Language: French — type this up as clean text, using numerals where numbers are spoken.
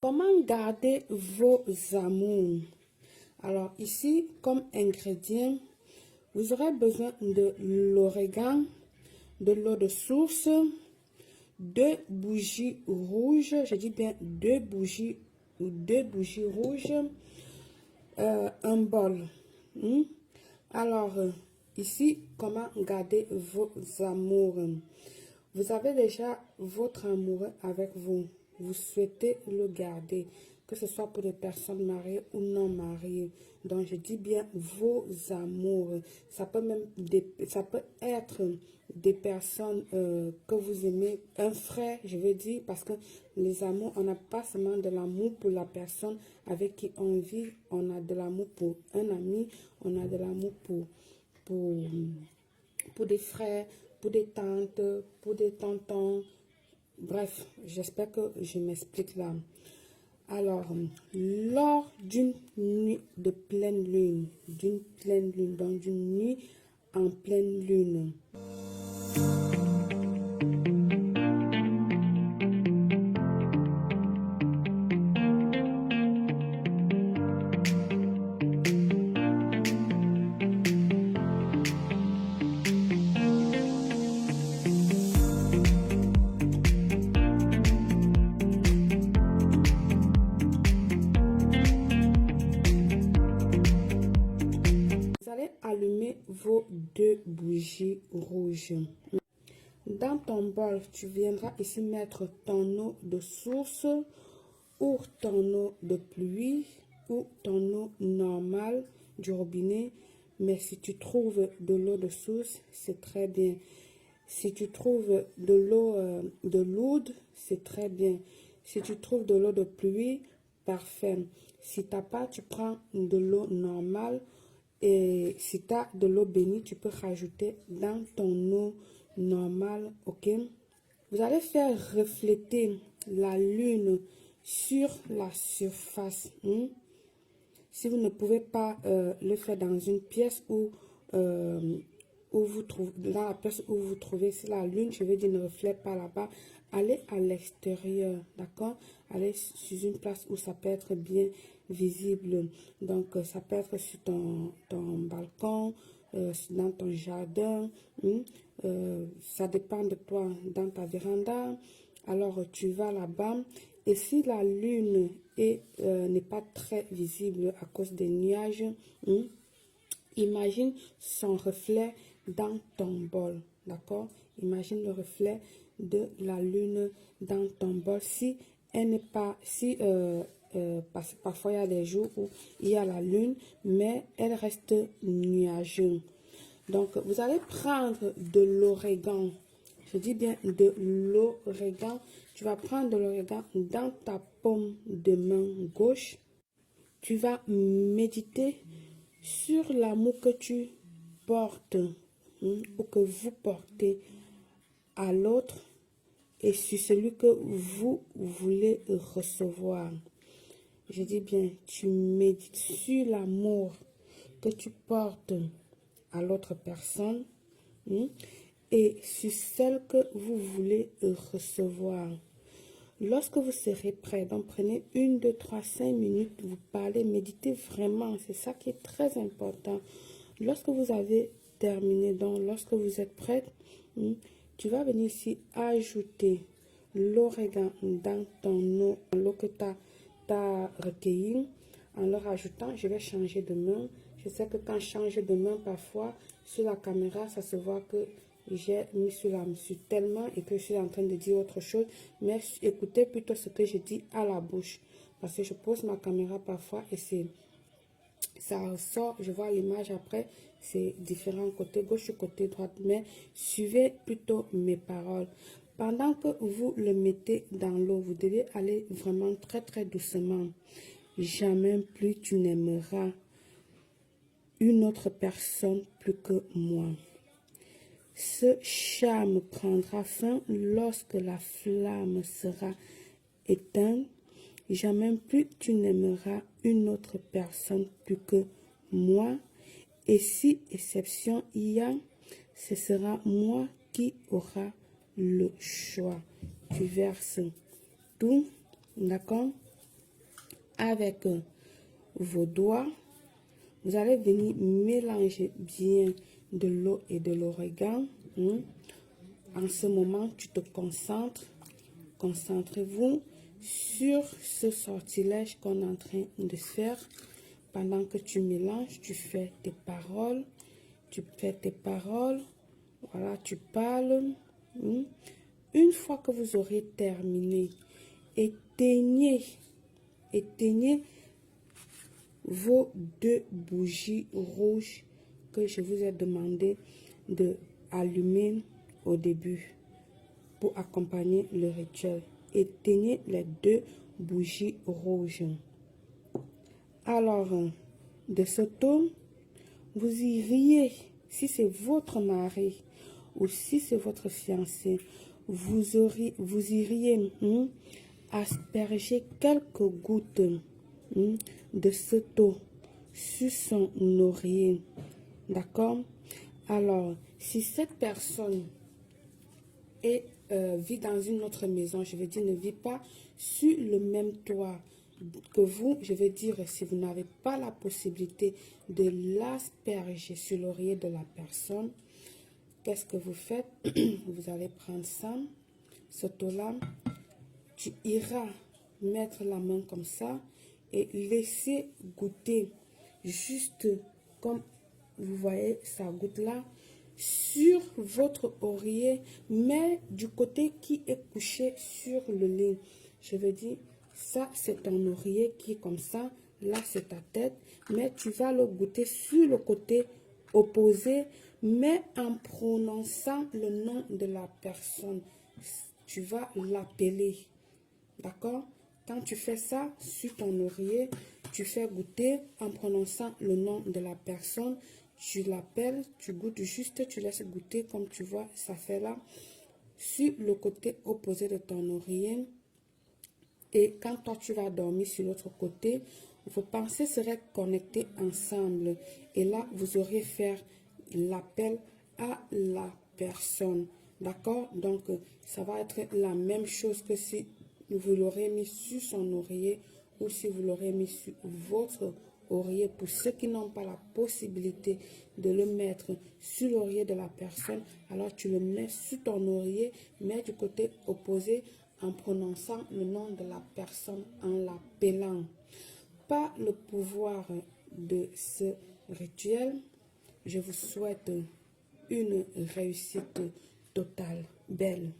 Comment garder vos amours? Alors ici, comme ingrédient, vous aurez besoin de l'origan, de l'eau de source, 2 bougies rouges, je dis bien 2 bougies rouges, un bol. Alors, ici, comment garder vos amours? Vous avez déjà votre amoureux avec vous. Vous souhaitez le garder, que ce soit pour des personnes mariées ou non mariées. Donc, je dis bien vos amours. Ça peut être des personnes que vous aimez, un frère, je veux dire, parce que les amours, on n'a pas seulement de l'amour pour la personne avec qui on vit, on a de l'amour pour un ami, on a de l'amour pour des frères, pour des tantes, pour des tontons. Bref, j'espère que je m'explique là. Alors, lors d'une nuit de pleine lune, donc d'une nuit en pleine lune, vous allez allumer vos 2 bougies rouges. Dans ton bol, tu viendras ici mettre ton eau de source ou ton eau de pluie ou ton eau normale du robinet. Mais si tu trouves de l'eau de source, c'est très bien. Si tu trouves de l'eau de l'oud, c'est très bien. Si tu trouves de l'eau de pluie, parfait. Si tu n'as pas, tu prends de l'eau normale. Et si tu as de l'eau bénie, tu peux rajouter dans ton eau normale, ok? Vous allez faire refléter la lune sur la surface. Si vous ne pouvez pas le faire dans une pièce où vous trouvez, dans la pièce où vous trouvez, si la lune, je veux dire, ne reflète pas là-bas, allez à l'extérieur, d'accord? Allez sur une place où ça peut être bien visible. Donc, ça peut être sur ton balcon, dans ton jardin. Ça dépend de toi, dans ta véranda. Alors, tu vas là-bas. Et si la lune n'est pas très visible à cause des nuages, imagine son reflet dans ton bol, d'accord? Imagine le reflet de la lune dans ton bol. Si elle n'est pas, parce que parfois il y a des jours où il y a la lune, mais elle reste nuageuse. Donc, vous allez prendre de l'origan. Je dis bien de l'origan. Tu vas prendre de l'origan dans ta paume de main gauche. Tu vas méditer sur l'amour que tu portes ou que vous portez à l'autre et sur celui que vous voulez recevoir. Je dis bien, tu médites sur l'amour que tu portes à l'autre personne et sur celle que vous voulez recevoir. Lorsque vous serez prêt, donc prenez 1, 2, 3, 5 minutes, vous parlez, méditez vraiment, c'est ça qui est très important. Lorsque vous avez terminé, donc lorsque vous êtes prête, tu vas venir ici ajouter l'origan dans ton eau, l'eau que tu as recueillie. En le rajoutant, je vais changer de main. Je sais que quand je change de main, parfois, sur la caméra, ça se voit que j'ai mis sur la mesure tellement et que je suis en train de dire autre chose. Mais écoutez plutôt ce que je dis à la bouche. Parce que je pose ma caméra parfois et ça ressort, je vois l'image après, c'est différent côté gauche ou côté droite. Mais suivez plutôt mes paroles. Pendant que vous le mettez dans l'eau, vous devez aller vraiment très très doucement. Jamais plus tu n'aimeras une autre personne plus que moi. Ce charme prendra fin lorsque la flamme sera éteinte. Jamais plus tu n'aimeras une autre personne plus que moi. Et si exception il y a, ce sera moi qui aura le choix. Tu verses tout, d'accord? avec vos doigts, vous allez venir mélanger bien de l'eau et de l'origan. En ce moment, tu te concentres. Concentrez-vous sur ce sortilège qu'on est en train de faire. Pendant que tu mélanges, tu fais tes paroles. Tu fais tes paroles. Voilà, tu parles. Une fois que vous aurez terminé, éteignez vos 2 bougies rouges que je vous ai demandé de allumer au début pour accompagner le rituel. Éteignez les 2 bougies rouges. Alors, de ce tour, vous iriez, si c'est votre mari ou si c'est votre fiancé, vous iriez asperger quelques gouttes de ce eau sur son oreiller. D'accord? Alors, si cette personne vit dans une autre maison, je veux dire, ne vit pas sur le même toit que vous, je veux dire, si vous n'avez pas la possibilité de l'asperger sur l'oreiller de la personne, qu'est-ce que vous faites? Vous allez prendre ça, ce eau-là, tu iras mettre la main comme ça et laisser goûter, juste comme vous voyez, ça goûte là, sur votre oreiller, mais du côté qui est couché sur le lit. Je veux dire, ça c'est ton oreiller qui est comme ça, là c'est ta tête, mais tu vas le goûter sur le côté opposé, mais en prononçant le nom de la personne. Tu vas l'appeler, d'accord? Quand tu fais ça sur ton oreiller, tu fais goûter en prononçant le nom de la personne. Tu l'appelles, tu goûtes juste, tu laisses goûter comme tu vois, ça fait là, sur le côté opposé de ton oreiller. Et quand toi tu vas dormir sur l'autre côté, vos pensées seraient connectées ensemble. Et là, vous aurez fait l'appel à la personne. D'accord? Donc, ça va être la même chose que si vous l'aurez mis sur son oreiller ou si vous l'aurez mis sur votre oreiller. Pour ceux qui n'ont pas la possibilité de le mettre sur l'oreiller de la personne, alors tu le mets sur ton oreiller, mais du côté opposé en prononçant le nom de la personne, en l'appelant. Par le pouvoir de ce rituel, je vous souhaite une réussite totale, belle.